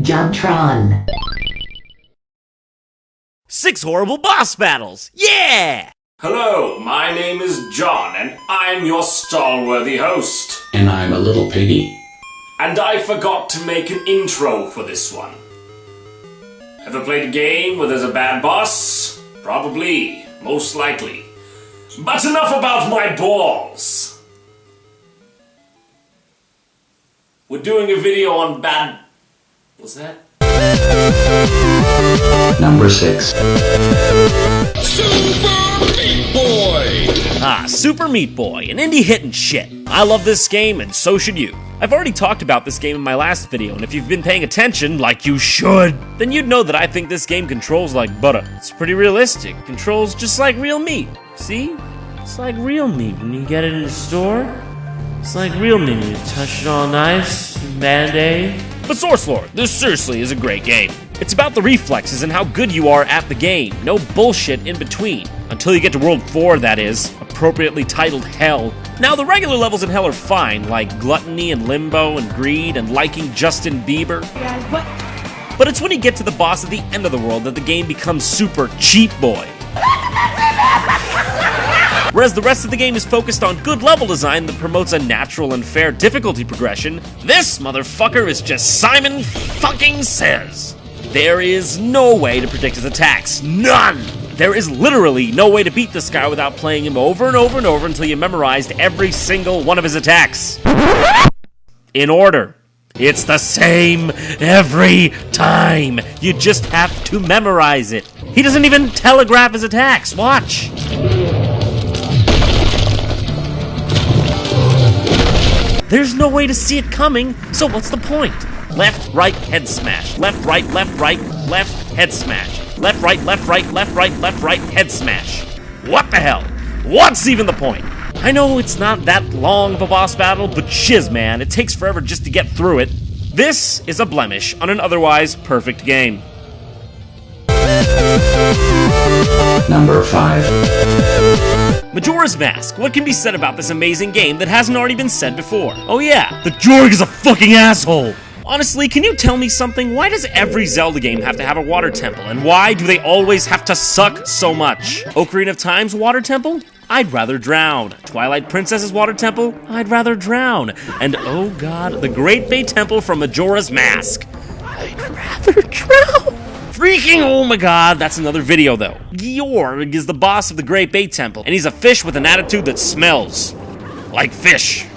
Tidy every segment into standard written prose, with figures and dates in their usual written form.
JonTron. 6 horrible boss battles! Yeah! Hello, my name is John, and I'm your stalworthy host. And I'm a little piggy. And I forgot to make an intro for this one. Ever played a game where there's a bad boss? Probably. Most likely. But enough about my balls! We're doing a video on bad... What's that? Number 6. Super Meat Boy! Ah, Super Meat Boy, an indie hit and shit. I love this game, and so should you. I've already talked about this game in my last video, and if you've been paying attention, like you should, then you'd know that I think this game controls like butter. It's pretty realistic. Controls just like real meat. See? It's like real meat when you get it in the store. It's like real meat when you touch it all nice, Band-Aid. But Source Lord, this seriously is a great game. It's about the reflexes and how good you are at the game. No bullshit in between. Until you get to World 4, that is. Appropriately titled Hell. Now, the regular levels in Hell are fine, like Gluttony and Limbo and Greed and liking Justin Bieber. Yeah, what? But it's when you get to the boss at the end of the world that the game becomes super cheap boy. Whereas the rest of the game is focused on good level design that promotes a natural and fair difficulty progression, this motherfucker is just Simon fucking Says. There is no way to predict his attacks. None! There is literally no way to beat this guy without playing him over and over and over until you memorized every single one of his attacks. In order. It's the same every time. You just have to memorize it. He doesn't even telegraph his attacks. Watch. There's no way to see it coming, so what's the point? Left, right, head smash. Left, right, head smash. Left, right, left, right, head smash. What the hell? What's even the point? I know it's not that long of a boss battle, but shiz, man, it takes forever just to get through it. This is a blemish on an otherwise perfect game. Number 5. Majora's Mask. What can be said about this amazing game that hasn't already been said before? Oh yeah, the Jorg is a fucking asshole! Honestly, can you tell me something? Why does every Zelda game have to have a water temple? And why do they always have to suck so much? Ocarina of Time's water temple? I'd rather drown. Twilight Princess's water temple? I'd rather drown. And oh god, the Great Bay Temple from Majora's Mask. I'd rather drown. Freaking oh my god, that's another video though. Georg is the boss of the Great Bay Temple, and he's a fish with an attitude that smells like fish.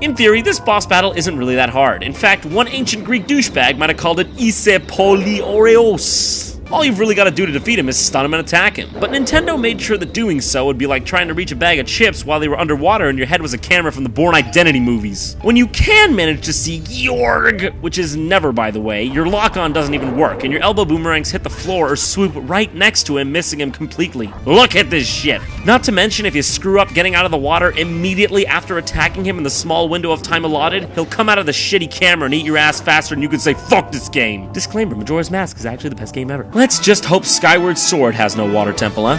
In theory, this boss battle isn't really that hard. In fact, one ancient Greek douchebag might have called it Ise Polioreos. All you've really got to do to defeat him is stun him and attack him. But Nintendo made sure that doing so would be like trying to reach a bag of chips while they were underwater and your head was a camera from the Bourne Identity movies. When you can manage to see Georg, which is never by the way, your lock-on doesn't even work and your elbow boomerangs hit the floor or swoop right next to him, missing him completely. Look at this shit! Not to mention, if you screw up getting out of the water immediately after attacking him in the small window of time allotted, he'll come out of the shitty camera and eat your ass faster than you can say, fuck this game! Disclaimer, Majora's Mask is actually the best game ever. Let's just hope Skyward Sword has no water temple, huh?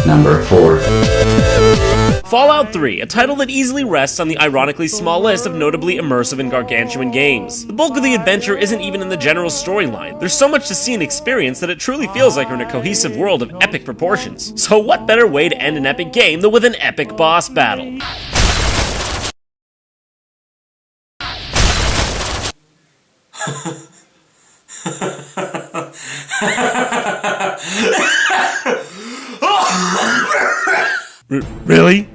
Number 4. Fallout 3, a title that easily rests on the ironically small list of notably immersive and gargantuan games. The bulk of the adventure isn't even in the general storyline. There's so much to see and experience that it truly feels like we're in a cohesive world of epic proportions. So what better way to end an epic game than with an epic boss battle? Really?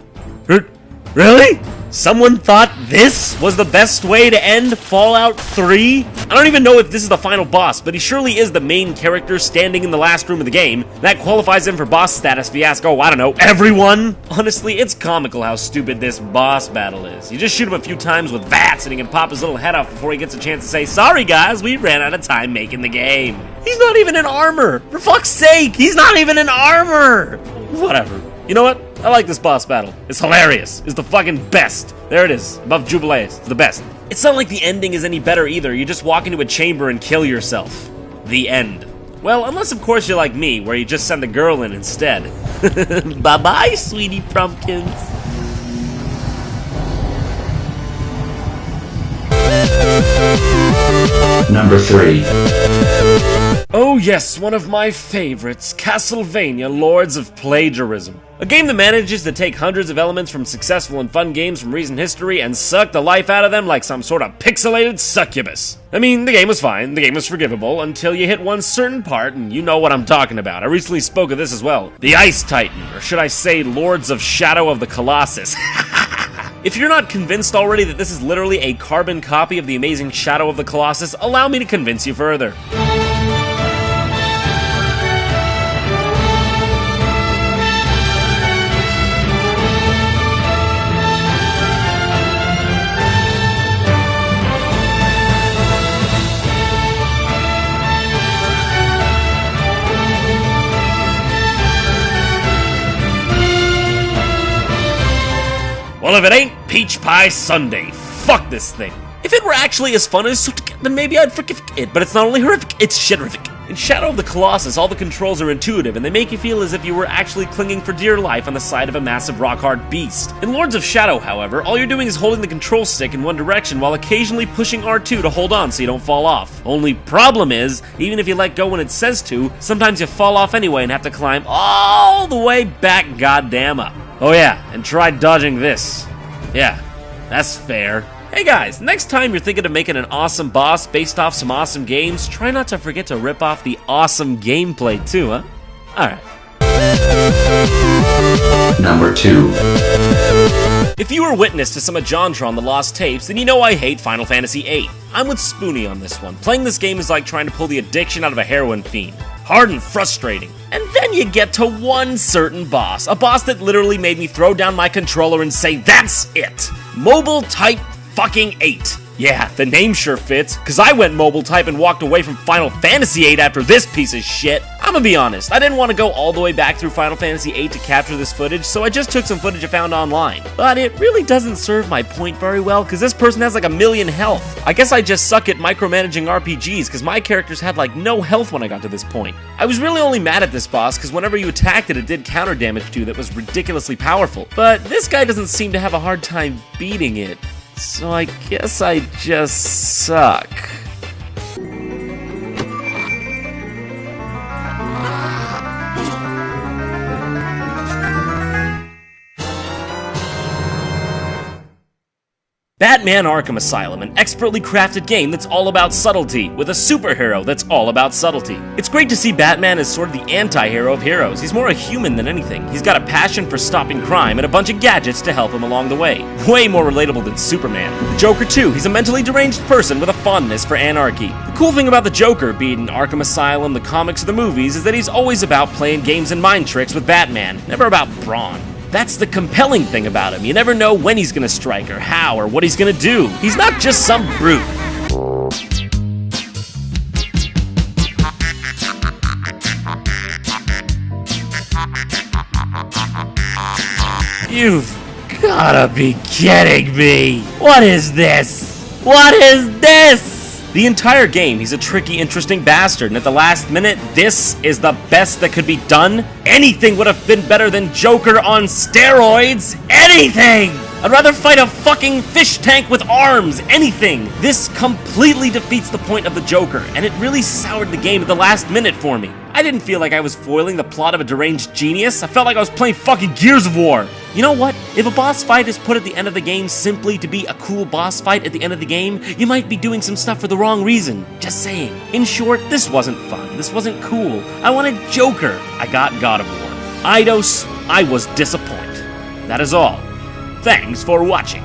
Really? Someone thought this was the best way to end Fallout 3? I don't even know if this is the final boss, but he surely is the main character standing in the last room of the game. That qualifies him for boss status if you ask, oh, I don't know, everyone? Honestly, it's comical how stupid this boss battle is. You just shoot him a few times with VATS and he can pop his little head off before he gets a chance to say, sorry guys, we ran out of time making the game. He's not even in armor! For fuck's sake, he's not even in armor! Whatever. You know what? I like this boss battle. It's hilarious. It's the fucking best. There it is. Above Jubilees. It's the best. It's not like the ending is any better either. You just walk into a chamber and kill yourself. The end. Well, unless of course you're like me, where you just send the girl in instead. Bye-bye, sweetie pumpkins. Number 3. Oh yes, one of my favorites, Castlevania Lords of Plagiarism. A game that manages to take hundreds of elements from successful and fun games from recent history and suck the life out of them like some sort of pixelated succubus. I mean, the game was fine, the game was forgivable, until you hit one certain part, and you know what I'm talking about. I recently spoke of this as well. The Ice Titan, or should I say Lords of Shadow of the Colossus. If you're not convinced already that this is literally a carbon copy of the amazing Shadow of the Colossus, allow me to convince you further. Well, if it ain't Peach Pie Sundae, fuck this thing. If it were actually as fun as then maybe I'd forgive it, but it's not only horrific, it's shiterific. In Shadow of the Colossus, all the controls are intuitive, and they make you feel as if you were actually clinging for dear life on the side of a massive rock-hard beast. In Lords of Shadow, however, all you're doing is holding the control stick in one direction while occasionally pushing R2 to hold on so you don't fall off. Only problem is, even if you let go when it says to, sometimes you fall off anyway and have to climb all the way back goddamn up. Oh yeah, and try dodging this. Yeah, that's fair. Hey guys, next time you're thinking of making an awesome boss based off some awesome games, try not to forget to rip off the awesome gameplay too, huh? Alright. Number 2. If you were witness to some of JonTron the Lost Tapes, then you know I hate Final Fantasy VIII. I'm with Spoonie on this one. Playing this game is like trying to pull the addiction out of a heroin fiend. Hard and frustrating. And then you get to one certain boss. A boss that literally made me throw down my controller and say, that's it! Mobile Type fucking 8. Yeah, the name sure fits, cause I went mobile type and walked away from Final Fantasy VIII after this piece of shit. I'ma be honest, I didn't want to go all the way back through Final Fantasy VIII to capture this footage, so I just took some footage I found online. But it really doesn't serve my point very well, cause this person has like 1,000,000 health. I guess I just suck at micromanaging RPGs, cause my characters had like no health when I got to this point. I was really only mad at this boss, cause whenever you attacked it, it did counter damage to that was ridiculously powerful. But this guy doesn't seem to have a hard time beating it. So I guess I just suck. Batman Arkham Asylum, an expertly crafted game that's all about subtlety, with a superhero that's all about subtlety. It's great to see Batman as sort of the anti-hero of heroes. He's more a human than anything. He's got a passion for stopping crime and a bunch of gadgets to help him along the way. Way more relatable than Superman. The Joker too, he's a mentally deranged person with a fondness for anarchy. The cool thing about the Joker, be it in Arkham Asylum, the comics, or the movies, is that he's always about playing games and mind tricks with Batman, never about brawn. That's the compelling thing about him. You never know when he's gonna strike, or how, or what he's gonna do. He's not just some brute. You've gotta be kidding me! What is this? What is this? The entire game, he's a tricky, interesting bastard, and at the last minute, this is the best that could be done? Anything would have been better than Joker on steroids! Anything! I'd rather fight a fucking fish tank with arms! Anything! This completely defeats the point of the Joker, and it really soured the game at the last minute for me. I didn't feel like I was foiling the plot of a deranged genius. I felt like I was playing fucking Gears of War. You know what? If a boss fight is put at the end of the game simply to be a cool boss fight at the end of the game, you might be doing some stuff for the wrong reason. Just saying. In short, this wasn't fun. This wasn't cool. I wanted Joker. I got God of War. Eidos, I was disappointed. That is all. Thanks for watching.